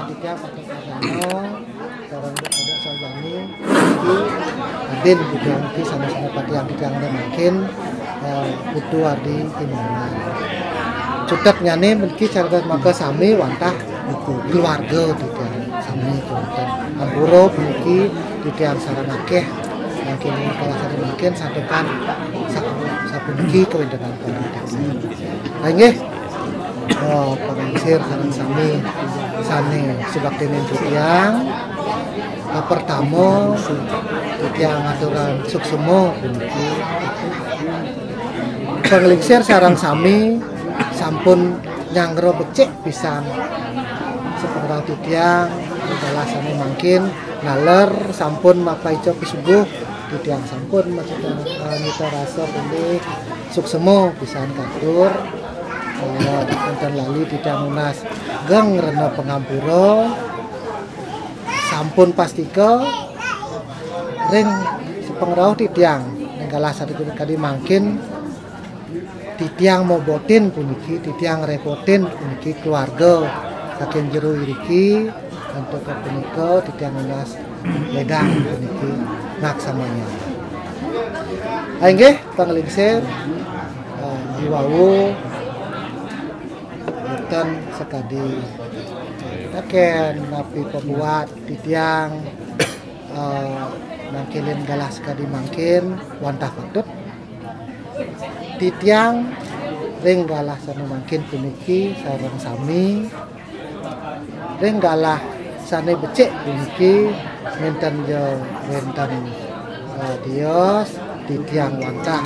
Tiga pakai Cardano, sekarang ada Sajani, Adin juga mungkin sama-sama pada yang makin butuh di Imanan. Cukup nyane mungkin cara maka sami wantah buku keluarga tidak sami kemudian Ampuro mungkin tidak sarang akeh mungkin kalau saya mungkin satukan sapuniki kewenangan komunitas. Lagi pengisir sarang sami sane sebab temen yang pertama yang aturan suksemo puniki penglingsir sarang sami sampun nyanggro becik pisan sepengrau titiang adalah sami mungkin naler sampun mapai cok pisuguh titiang sampun maksudnya nita rasa pundi suksemo pisan katur enten lali tidak nunas gang rena pengampuro sampun pastika ring sepengrau titiang nenggalah satu kali mungkin titiang mau botin puniki titiang repotin puniki keluarga saking jero iriki untuk punika titiang nunas ledang puniki ngaksamanya nggih panglingsir diwawu dan sekadi taken napi pembuat titiang mangkilin galah sekadi mangkin wantah patut titiang ring galah sanu mangkin puniki sareng sami ring galah sane becik puniki menten jo menten dios titiang wantah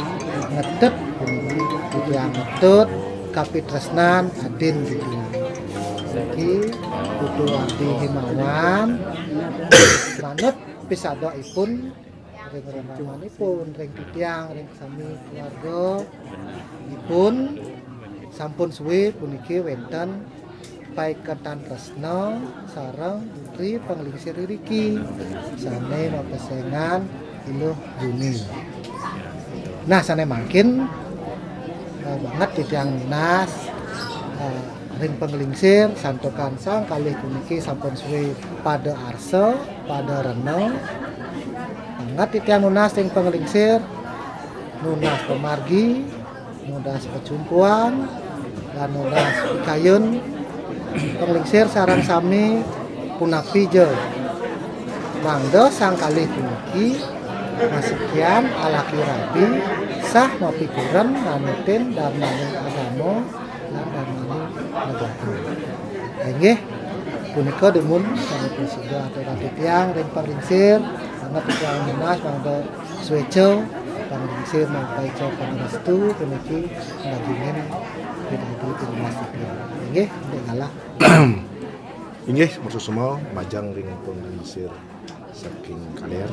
ngetut puniki titiang ngetut Kapi Tresnan Adin gitu. Iki kudu arti himawan manut pisadoipun ring remamanipun ring titiang ring sami keluarga ipun sampun suwe puniki wenten paiketan tresna sareng putri penglingsir riki sane mapesengan iluh Juni. Nah sane makin banget titiang nas ring penglingsir santokan sang kalih puniki sampun suwe pada arsa pada rena banget titiang nunas ring penglingsir nunas pemargi nunas pecumpuan dan nunas pikayun penglingsir sarang sami punapi je mangdo sang kalih puniki masekian alaki rabi sah mapi kuren manutin dan manung agama dan manung negara. Nggih punika demun sami presida atau titiang ring penglingsir sangat titiang nunas mangdo suweco penglingsir mampai cok pangestu puniki ngajingen pidadi tunas titiang. Nggih ngalah. Inggih maksud semua majang ring penglingsir saking kaler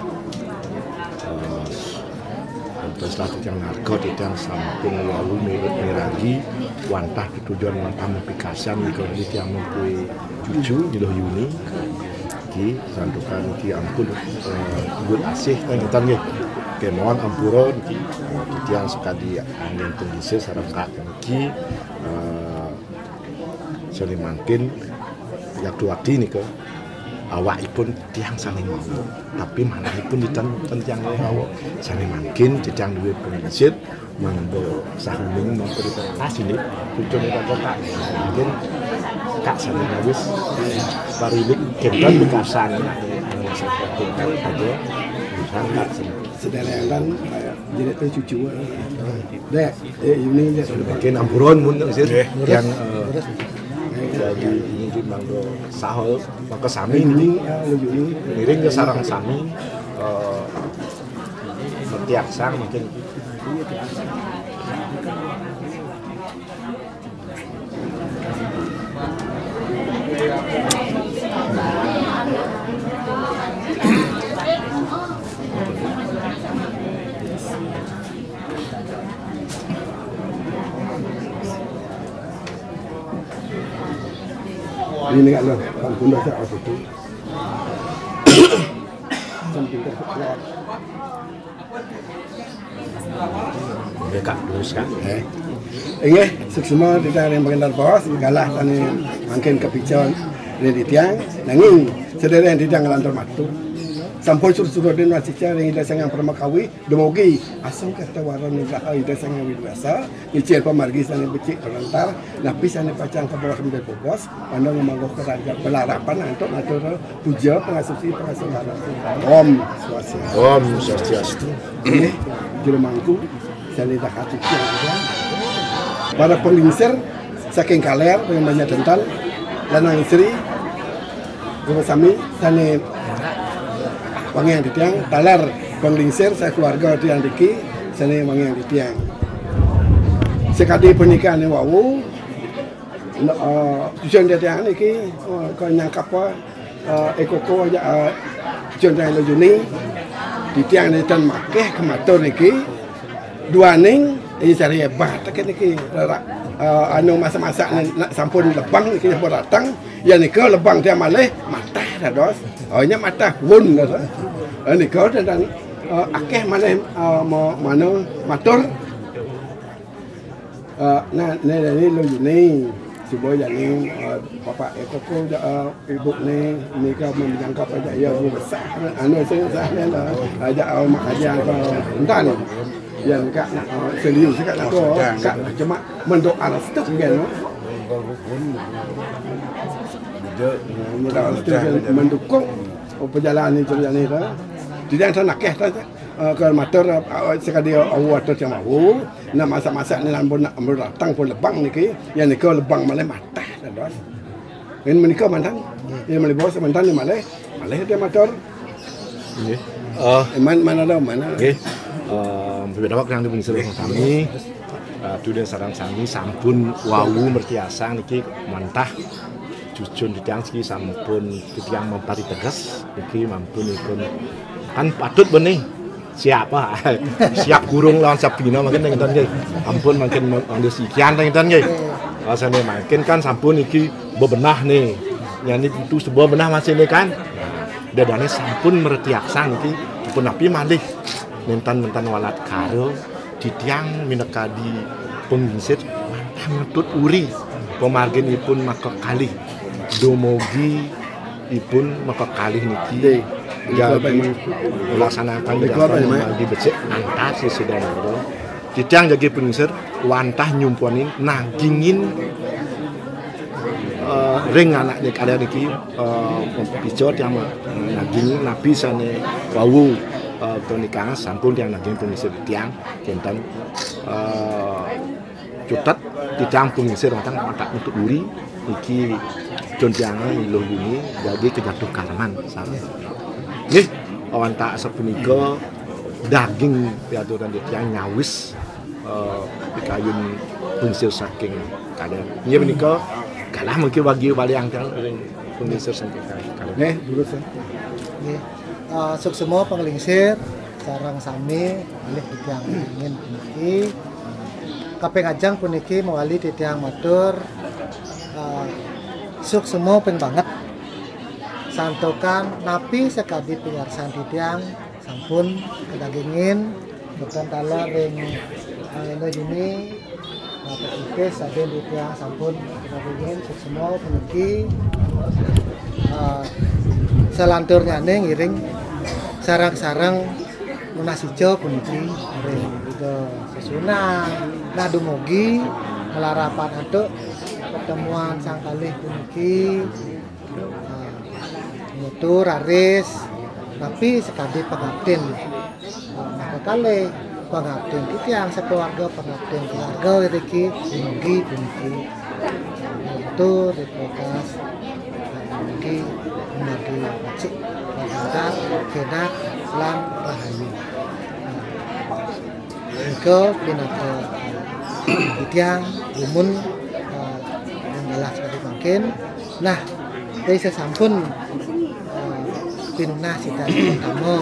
terus lah titiang narko titiang sampun lalu miragi wantah tujuan wantah mempikasan kalau titiang mempunyai cucu di Yuni ki sandukan ki ampun good asih kan nggih kemoan ampura ki titiang sekadi angin pengisir sareng kak ki selimantin yak tuati nika awakipun tiang saling mau tapi manahipun diten tiang awak saling makin tiang duwe prinsip manggo sahuning memprioritas ini tujuan kota mungkin kak saling wis parilik kedan bekasan seperti aja sangat sederetan jadi teh cucu dek ini dia bikin ampuron mun yang jadi ini di manggo sahol maka sami ini miring ke sarang sami setiap sang mungkin ini kan loh, kampung dah tak apa tu. Samping dah keluar. Dekat terus kan. Ingat, semua kita yang mengenal bos, galah tani makin kepicon dari tiang, nanging sedera yang tidak ngelantar matu. Sampai suruh-suruh dia masih cari yang sangat permakawi, demogi asam kata waran yang yang sangat biasa, icil pemargi sana becik terlantar, napi sana pacang ke bawah sampai bos, pandang memanggoh kerajaan pelarapan untuk ngatur puja pengasusi pengasuhan. Om Swastiastu. Om Swastiastu. Ini juru mangku, saya lihat hati juga. Para pengingsir saking kaler dengan banyak tental, lanang istri, bersami sana wangi yang ditiang, talar penglingsir saya keluarga tiang diki, sana wangi yang ditiang. Sekali pernikahan yang wawu, tujuan dia tiang niki, kau nyangkap apa, ekoko aja tujuan yang lebih ni, ditiang ni tan makeh kematur niki, dua ning, ini cari hebat, tak niki, anu masa-masa nak sampun lebang niki sampun datang, ya niki lebang dia malih mata dah dos. Hanya mata wun dah. Ini kau dan akeh mana mana matur. Nah ni lo ni cuba jadi bapak ekoko ibu ni kau menjangkap aja ya besar. Anu saya ni lah aja mak aja entan. Yang kak nak serius kak nak tu kak cuma mendoa restu kan. Mendukung perjalanan ini terjadi dah. Tidak ada nak ke motor sekali awak tu cuma nak masa-masa ni nak datang pun lebang ni ke, yang ni ke lebang malah mata dah. Ini menikah mantan, ini malah bos mantan ni malah dia motor. Mana dah mana? Beberapa yang dibunsir kami. Tu dia sarang sami sampun wawu mertiasa niki mantah. Jujun ditiang siki sampun ditiang mempari tegas iki mampun ikun kan patut benih siapa siap gurung lawan siap bina makin ngeten nggih ampun makin nganggo sikian ngeten nggih rasane makin kan sampun iki bebenah nih nyani itu sebuah benah masih ini kan dadane sampun mertiaksa niki pun api malih mentan walat karo ditiang minekadi pengingsir mantah ngetut uri pemarginipun maka kalih domogi ipun maka kalih niki jadi melaksanakan di becek antar si saudara ditiang jadi pengingsir wantah nyumponin nagingin ring anak nek ada niki picot yang naging nabi sane wawu pernikahan sampun yang naging pengingsir tiang kenten cutat ditiang pengingsir wantang mata untuk duri iki jonjangan lo ini jadi kejatuh karman sama. Nih awan tak sepunika daging piaturan yang nyawis dikayun pengisir saking kadang. Nya menika kalah mungkin bagi baliang kan pengisir saking kadang. Nih lurus ya. Nih semua penglingsir sarang sami alih ditiang ingin puniki kaping ajang puniki mewali ditiang matur suk semua pen banget santokan napi sekadi pingarsan ditiang sampun kedagingin bukan tala ring eno juni apa saden ditiang sampun kedagingin suk semua puniki selanturnya ngiring sarang-sarang lunas hijau puniki itu sesunang nah dumugi melarapan untuk pertemuan sang kalih puniki mutu raris tapi sekali pengabden maka kalih pengabden itu yang sekeluarga pengabden keluarga iki dumugi puniki itu repokas puniki menjadi cik pada kenak lan rahayu ke pinaka tiang rumun yang galah seperti mungkin nah dari sesampun pinunah sita pertama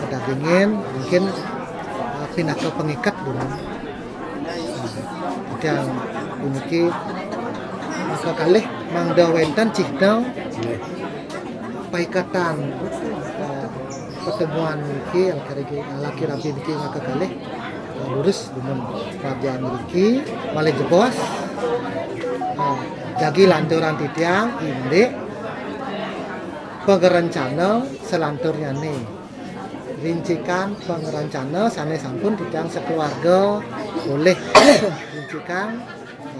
kedagingin mungkin pinaka pengikat dulu yang puniki maka kalih mangda wenten cihna paikatan pertemuan iki laki rabi iki maka kalih lurus dengan kerajaan iki malih jebos jagi lanturan titiang indik pengerencana selanturnya nih rincikan pengerencana sana sampun titiang sekeluarga boleh rincikan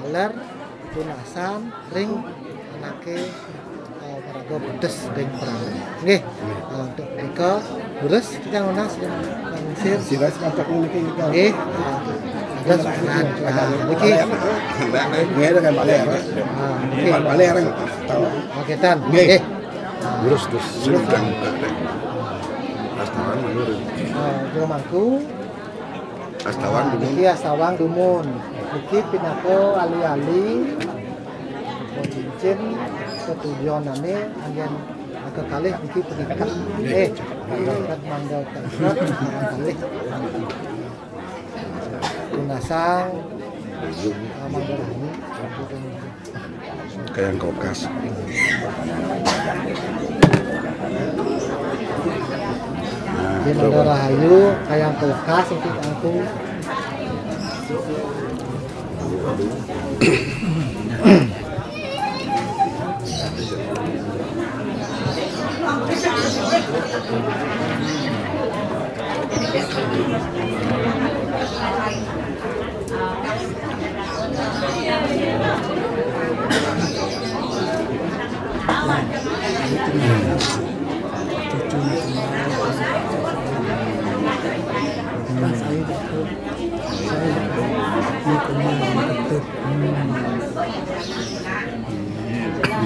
ngaler tunasan ring anake paraga pedes ring perang nggih untuk mereka lurus titiang lunas sir siras katak niki nggih ada soalan niki nggih ada kan balik balik orang tahu oke tan nggih lurus terus sedang astawan menurut rumahku astawan dulu iki astawang dumun iki pinako ali-ali cincin ketujuanane anggen kekalih iki pengikat pengikat mangga kalih tunasang mangga ini kayak kokas di mangga rahayu kayak kokas iki aku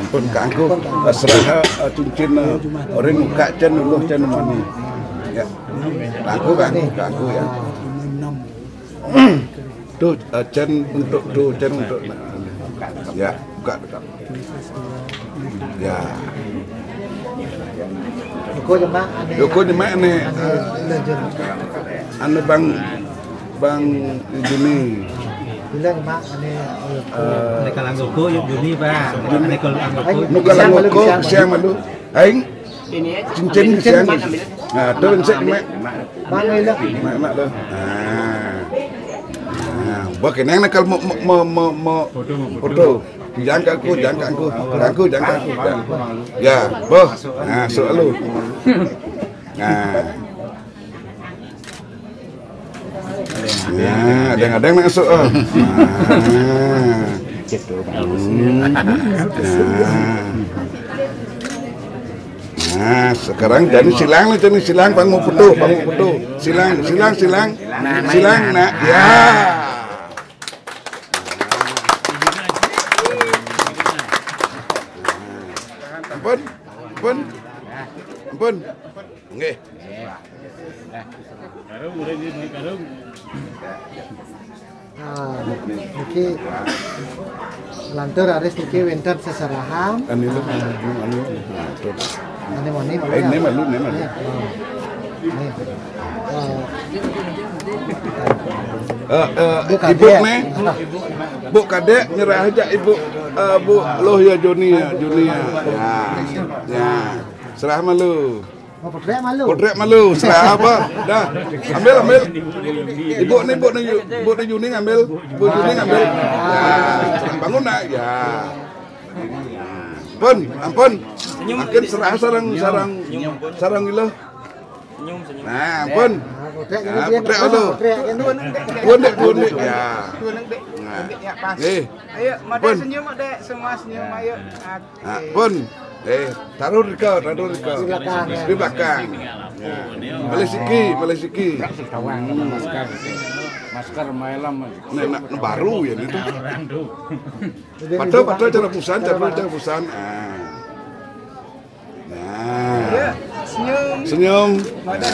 pun kangku serah cincin orang muka cen dulu cen mani ya kangku ya tuh cen untuk ya buka ya Yoko jemaah nih anu bang Juni bilang mak ane mereka langgoko Juni pak mereka langgoko nuka langgoko siang malu aing cincin siang nah tuh cek mak bang ini mak tuh bagi neng nakal mau foto jangan aku ya boh nah soalu nah ada yang masuk nah sekarang jadi silang bangun foto silang nak ya ampun nggih niki lantur aris niki wenten seserahan anu ini malu ibu nih bu kadek nyerah aja ibu bu loh ya Joni ya serah malu Podrek malu serah apa dah ambil ibu nih Juni ngambil ya bangun nak ya ampun. Makin serah sarang gila. Nah, ampun. Nah, putrek alo. Punik ya. Nah. Ayo, Mode senyum, Mode. Semua senyum, ayo. Nah, pun. Taruh di belakang. Malesiki. Masker malam. Nah, baru ya itu. Padahal cara pusan. Nah. Senyum. Mode senyum, Mode.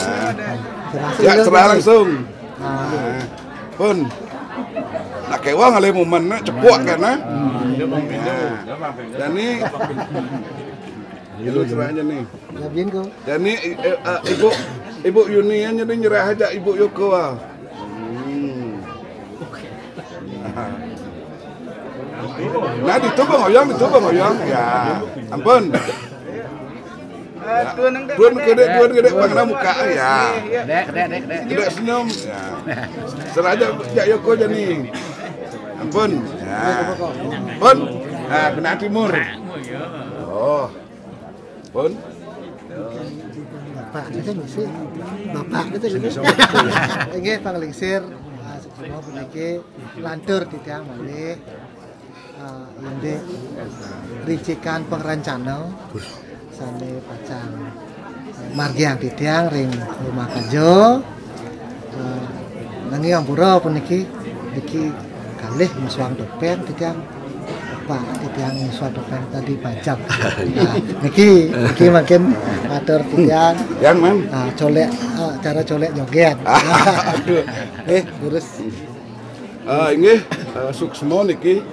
Ya, serah langsung. Nah, pun. Nak kewang ale momen cepuak kan nah. Dan ni itu cerahnya nih. Labian ko. Dan ni ibu Yuni nya ni nyerah aja ibu Yoko ah. Nah dituba ngoyong. Ya, ampun. Tuan gede pangna muka ya. Dek senyum. Ya. Seraja jak Yoko aja nih. Ampun. Ya. Pun. Ah, kena timur. Oh. Pun. Bapak kita ngisi. Inggih panglingsir semua puniki lantur titiang malih. Inde ricikan pengrancana sane pacang margiang titiang ring rumah kajo. Nanging ampura puniki niki kalih muswang topeng titiang Pak titiang muswang topeng tadi pajak. Nah, niki makin matur titiang. Yang man. Colek cara colek joget. Terus Inggih suksma niki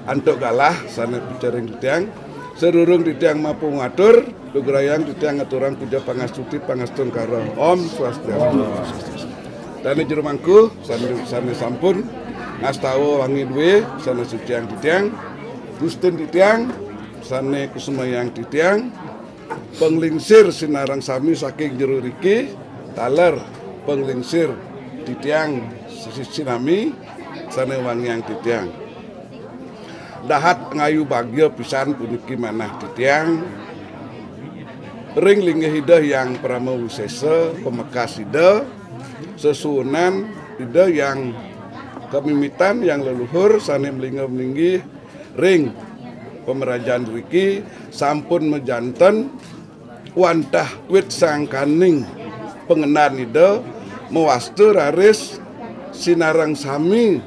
antuk galah sana picaring titiang serurung titiang mampu ngatur lugrayang titiang ngaturang puja pangastuti pangastun karo Om Swastiastu. Dan jero mangku sana sampun ngastawa wangi duwe sana suciang titiang Gusten titiang sana kusumayang titiang penglingsir sinarang sami saking jero riki taler penglingsir titiang sisi nami sana wangiang titiang dahat ngayu bagyo pisan puniki manah titiang ring linggih hidah yang prama wisesa pemekas hidah sesuunan hidah yang kemimitan yang leluhur sane melinggi ring pemerajaan riki sampun mejanten wantah wit sangkaning pengenan hidah mewastu raris sinarang sami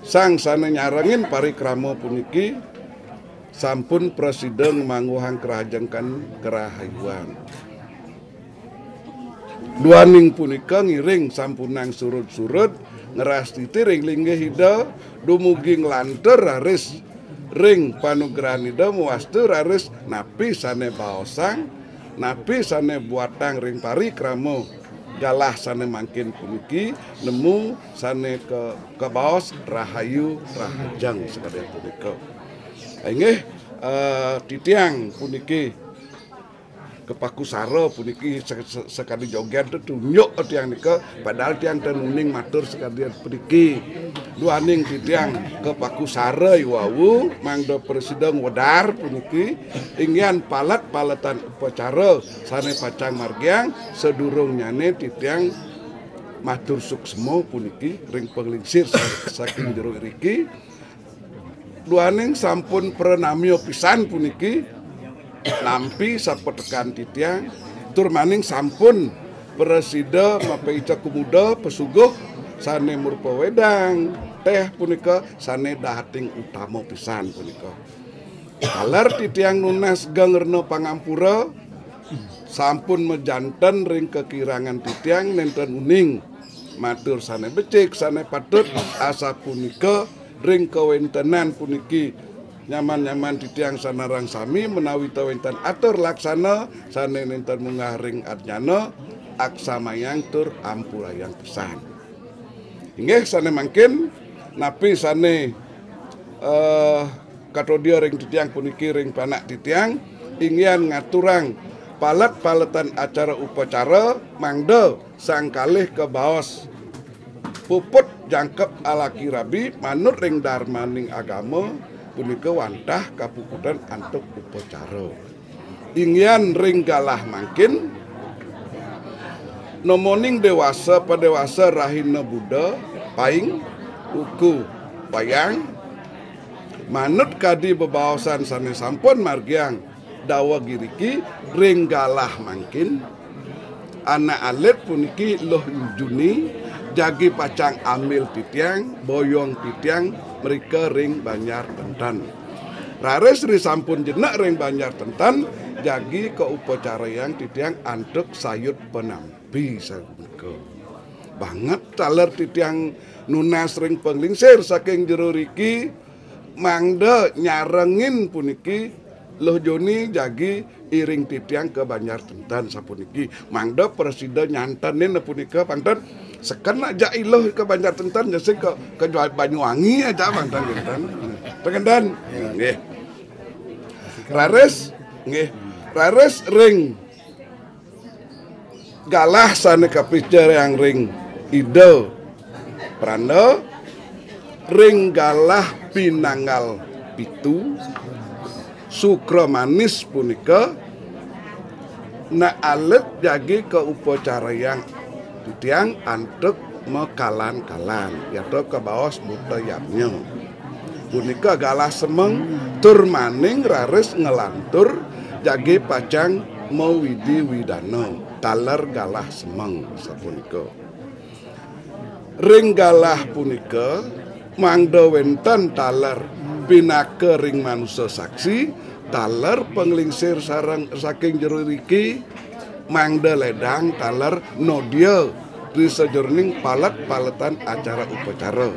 sang sana nyarangin parikrama puniki sampun presiden manguhang kerajengkan kerahayuan. Duaning punika ngiring sampunang surut-surut ngerastiti ring linggih hida dumugi nglanter raris ring panugrahan hida muwastu raris napi sane baosang napi sane buatang ring parikrama galah sana mangkin puniki nemu sana ke baos rahayu rahajang sekadar punika. Inggih titiang puniki kepaku saro puniki sekali joget tunjuk tiang nika padahal tiang tenuning matur sekalian puniki duaning titiang kepaku saro iwawu mangdo presiden wedar puniki ingin palatan upacara sane pacang margiang sedurung nyane titiang matur suksmo puniki ring penglingsir saking jero riki duaning sampun prenamio pisan puniki nampi sapetekan titiang turmaning sampun presida mapaica kumuda pesuguh sane murpa wedang teh punika sane dahating utama pisan punika kaler titiang nunas gangerno pangampura sampun mejanten ring kekirangan titiang nenten uning matur sane becik sane patut asa punika ring kawentenan puniki nyaman-nyaman titiang sanarang sami menawi tawentan atur laksana sane nenten munggah ring adnyana aksamayang tur ampurayang pesan. Inggih sane mangkin napi sane katodia ring titiang puniki ring panak titiang ingin ngaturang palet-paletan acara upacara mangda sang kalih ke baos puput jangkep ala kirabi manut ring darmaning agama punika wantah kapukutan antuk upacara. Ingyan ring galah mangkin nomoning dewasa padewasa rahina Buddha paing uku payang manut kadi bebaosan sane sampun margiang dawa giriki ring galah mangkin anak alit puniki loh juni jagi pacang ambil titiang boyong titiang mereka ring Banjar Tentan rares ri sampun jenak ring Banjar Tentan jagi ke upacara yang titiang antuk sayut penampi sabuka banget taler titiang nunas ring penglingsir saking jero riki mangda nyarengin puniki loh joni jagi iring titiang ke Banjar Tentan sapuniki mangda presiden nyantanin punika pangton seken aja iloh ke Banjar Tentan jase ke Banyuwangi aja pangton Tentan pengendan nggih rares nggih rares ring galah sane kapicer yang ring ide pranda ring galah pinanggal pitu sukra manis punika na alet jagi ke upacara yang titiang antuk mekalan-kalan yaitu ke bawas buta yamnya punika galah semeng tur maning rares ngelantur jagi pacang mawidi widano taler galah semeng sapunika ring galah punika mangda wenten taler pinake ring manusia saksi taler penglingsir sarang saking jero riki mangda ledang taler nodia di sejroning palet-paletan acara upacara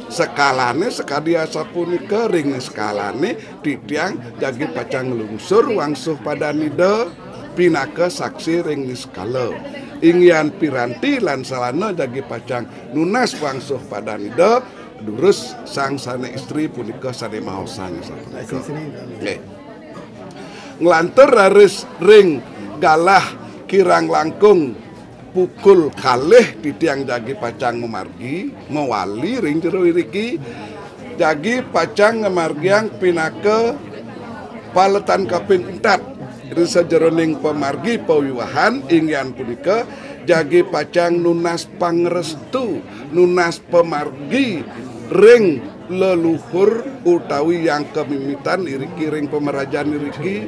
sekalane sekadia sapunika ring skalane titiang jagi pacang lungsur wangsuh pada nida pinake saksi ring niskala ingyan piranti lan salana jagi pacang nunas wangsuh pada nida durus sang sane istri punika sane maosan sapunika nggih nglanter raris ring galah kirang langkung pukul kalih titiang jagi pacang memargi mewali ring jero iriki jagi pacang ngemargiang pinake paletan kaping 4 risa jeroning pemargi pawiwahan ingyan punika jagi pacang nunas pangrestu nunas pemargi ring leluhur utawi yang kemimitan iriki ring pemerajaan iriki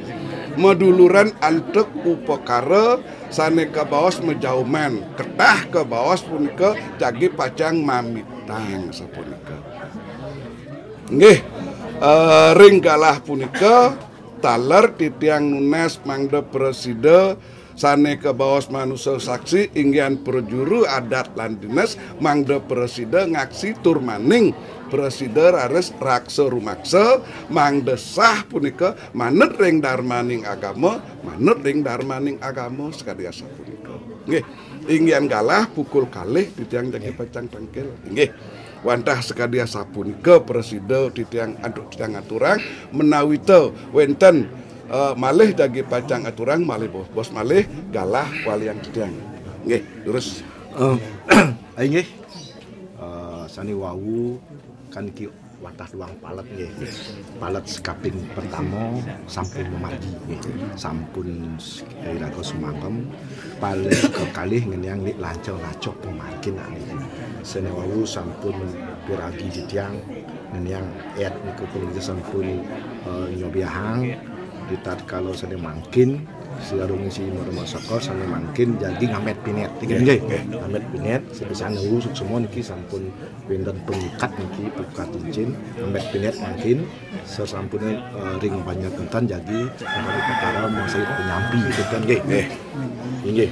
meduluran antek upakara sane ke bawas mejauman ketah ke bawas punika jagi pacang mamitang sapunika nggih ring galah punika taler titiang nunas mangda presida sane ke bawas manusia saksi inggian perjuru adat lan dinas mangda presida ngaksi tur maning presida rares raksa rumaksa mangda sah punika manut ring darmaning agama manut ring darmaning agama sakadiasa punika nggih inggian galah pukul kalih titiang jagi pacang tangkil nggih wantah sakadiasa punika presida titiang antuk titiang aturang menawi teu wenten malih jagi pacang aturang malih bos malih galah walian titiang nggih terus nggih sani wau kan ki watah luang palet nggih palet sekaping pertama sampun memargi nggih sampun iraga sumangkem paling kekalih ngenyang nik lancel-lacok pemargin nggih sene wau sampun piragi titiang ngenyang et niku punika sampun nyobiahang ditat kalau sene mangkin siarung si marmasaka sane mangkin jadi ngamet pinet nggih ngamet pinet sebesar nunggu semua niki sampun wonten pengikat niki buka cincin ngamet pinet mangkin sesampune ring Banjar Tentan jadi perkara masa penyampi gitu kan nggih nggih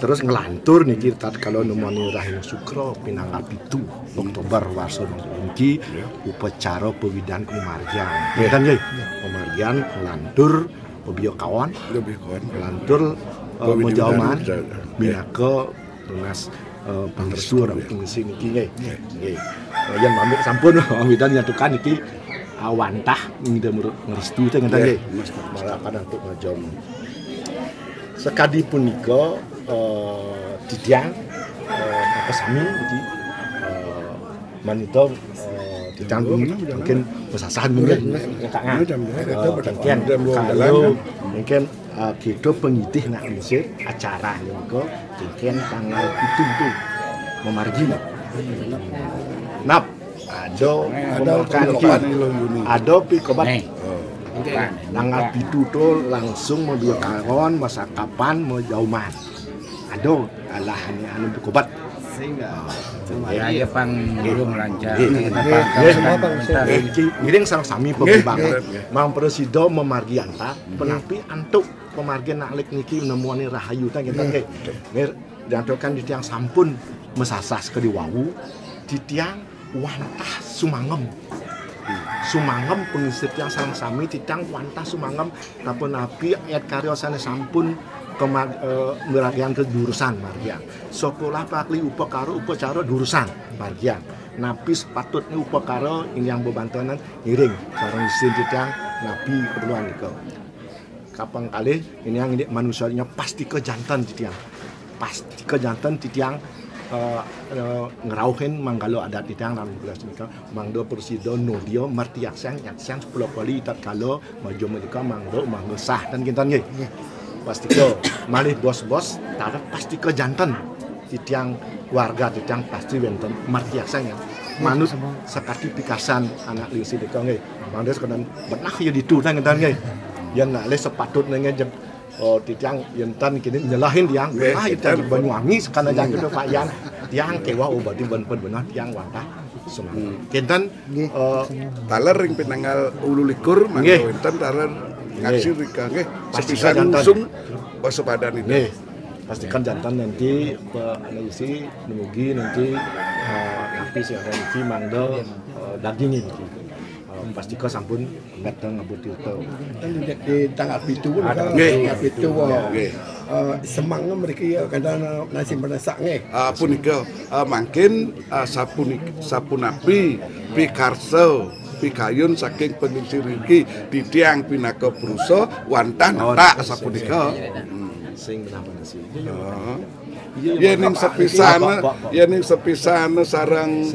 terus ngelantur niki tat kalau nemoni Rahina Sukra pinanggal 7 Oktober warsa niki upacara pewidan kemargian nggih kan nggih pemargian ngelantur Bio kawan, lantur menjauhan, binaka tunas pangrestu orang pengisi niki nggih. Yang pamit sampun pamitan nyatukan niki awantah ngida ngrestu teh ngeten nggih. Malah kadang untuk ngajom. Sekadi punika titiang apa sami iki manito Titang mungkin pesasahan mungkin mungkin kalau mungkin kita pengitih nak ngisi acara ni ko mungkin tanggal itu memargi nap ada ada pikobat tanggal itu tu langsung mau dua karon masa kapan mau jauman ada alah ni anu pikobat ya pang belum lancar. Ngiring sareng sami pembimbang. Mang Presiden memargianta penapi antuk pemargian naklik niki nemuane rahayu ta kita nggih. Ngir diantokan di tiang sampun mesasas ke diwawu di tiang wantah sumangem. Sumangem pengisi tiang sareng sami di tiang wantah sumangem tapun napi ayat karyosane sampun meragian ke jurusan margian. Sekolah pakli upacara jurusan margian. Napi sepatutnya upacara ini yang bebantuan ngiring sareng isin titiang napi keperluan itu. Kapang kali ini yang manusianya pasti kejantan titiang. Pasti kejantan titiang ngerauhin manggalo adat titiang dalam belas nika mangdo Presiden nodio martiak sang 10 kali tat kalo maju mereka mangdo sah dan kita nggih. Pasti ke malih bos-bos tarap pasti ke jantan titiang warga titiang pasti wonten martiaksanya manut sakati pikasan anak lisi deka nggih mangdes kenan benah ya ditu tang ngetan nggih yen nak le sepatutnya nge titiang yentan kini nyelahin tiang ah itu Banyuwangi sekana jangan Pak Yan tiang kewa obati bener tiang wantah semua kinten taler ring penanggal 21 mangga wonten taler ngaksi rika nggih sepisan langsung waspadan ini. Pastikan jantan nanti isi nemugi nanti napis yang nanti mangdo daging ini. Pastikan sampun ngatang ngabuti itu. Di tanggal 7 nggih. Semangnya mereka kadang nasi menasak nggih. Punika mungkin sapunapi pikarso pikayun saking pengisi riki di tiang pinaka perusa wantah tak sapunika sing menapa nasi yen sepisan sareng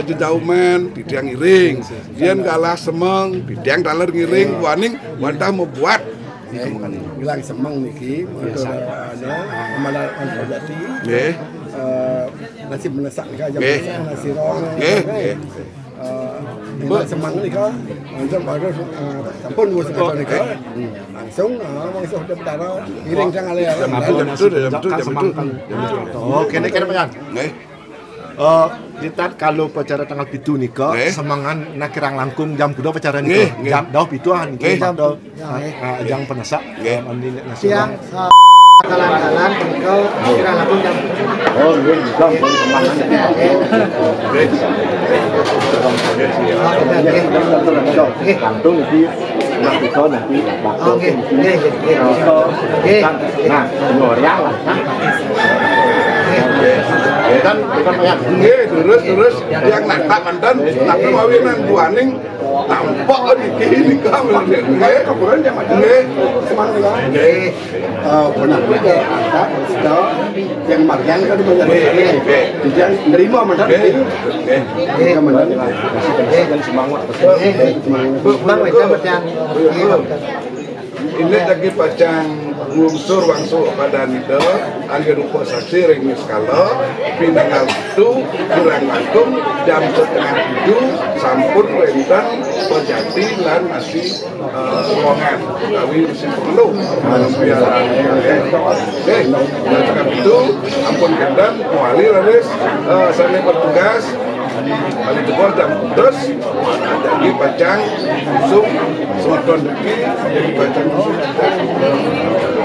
jejauman di tiang ngiring yen kalah semeng di tiang taler ngiring waning wantah membuat hilang semang niki untuk amalan jati nggih nasi menasak niki aja nasi rong semang ni kan, macam bagus. Sampun bos ni kan, langsung langsung dah berdarah, giring jangan leh. Oh, kena penyang. Ditat kalau pacara tanggal 7 nika, semangan nak kirang langkung jam kuda pacara nika. Jam dah 7an nika jam penasak. Siang kalan-kalan engkau kirang langkung jam 7. Oh, nggih, semangan. Kantung nanti nanti bakso nah ngoriang lah kan terus yang naktak mantan tapi mawinan duaning nampak ini kamu nggih keburan jam nggih semang nggih pernah juga ada sudah yang marjan kan tidak nerima mantan dan semangat ini lagi pacang unsur wangsu pada nida angin rupa saksi ring skala pinangal itu kurang langkung jam 6:30 sampun rentan pejati lan masih ruangan kami mesti perlu biar dan itu ampun kendan muali laris saya bertugas kali debor jam terus jadi pacang usung semeton deki jadi pacang usung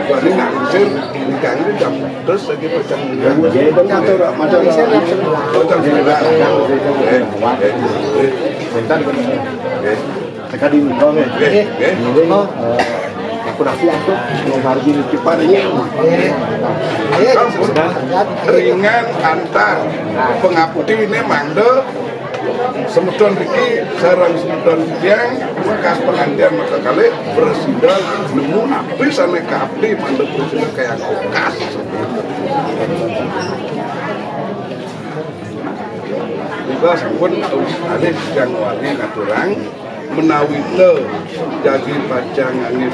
jadi nak usir nikah ini jam terus lagi pacang macam tekan di aku nanti mau margin cepat ini ringan antar pengabdi ini mangdo semedon iki sareng semedon tiang bekas pengantian maka kali presiden nemu api sana kabdi mandek presiden kayak kokas juga sampun alih yang wali katurang menawi teu jadi pajang angin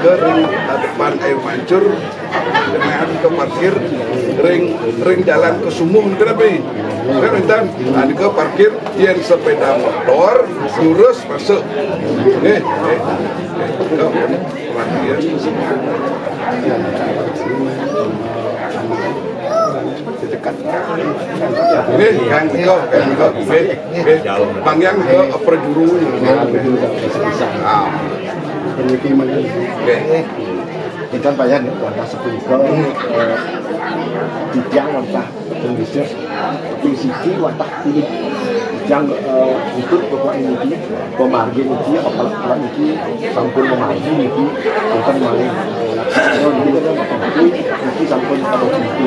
ke ring depan air mancur kenaan ke parkir ring jalan ke Sumung kenapa kan entan ada ke parkir yang sepeda motor lurus masuk dekat kan bang yang ke perjuru kita bayar wantah sepunika dijang wantah Indonesia di sisi wantah pilih dijang ikut pokok ini pemargin ini apalagi ini sampun pemargin ini kita maling kalau di kita ini sampun pada itu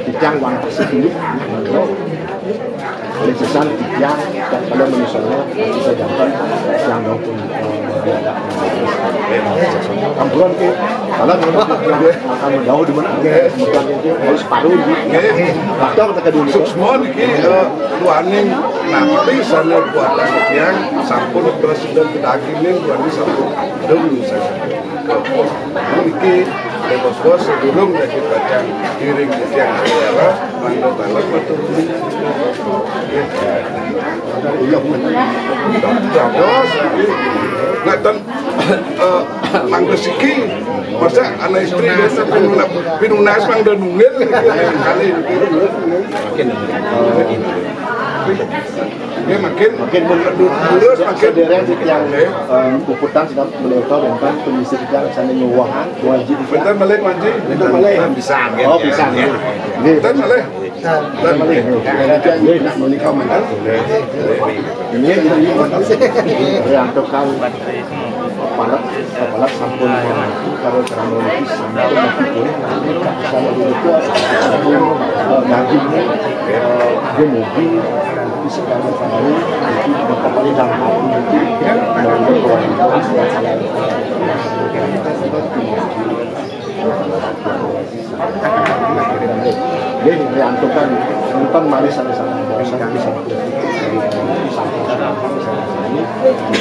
dijang wantah sedikit lesesan dijang dan pada manusianya bisa jantan yang maupun kampuran ke kalau akan menjauh di mana bukan itu harus paruh faktor kita dulu semua ini tuaning nanti sana buatan yang sampun presiden kedakiling tuaning sampun dulu saja ini bos-bos sebelum jadi bacang kiring yang daerah mandor talak betul iya bos ngatan manggresiki masa anak istri biasa pinunas mang dan nungil kali makin lurus makin dereng yang puputan sedang menonton tentang penyisir yang sana nyuwahan wajib bentar balik wajib bentar balik bisa oh bisa bentar balik dan balik ini nak menikah mana ini reantokan kepala sampun kalau ceramologis sampai meskipun sama itu dagingnya dia mobil bisa kami tahu itu kepala dalam itu melalui kualitas dia diantukan tentang manis sama-sama bosan bisa sampai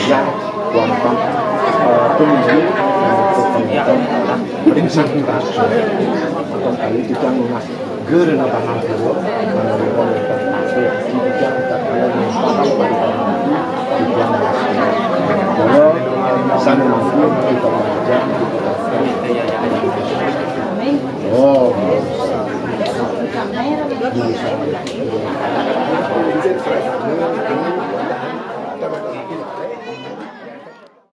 yang gampang kemudian untuk atau kali kita mengas gerena tangan dulu menurut kita kalau memang pada kita kalau sana mampu kita belajar oh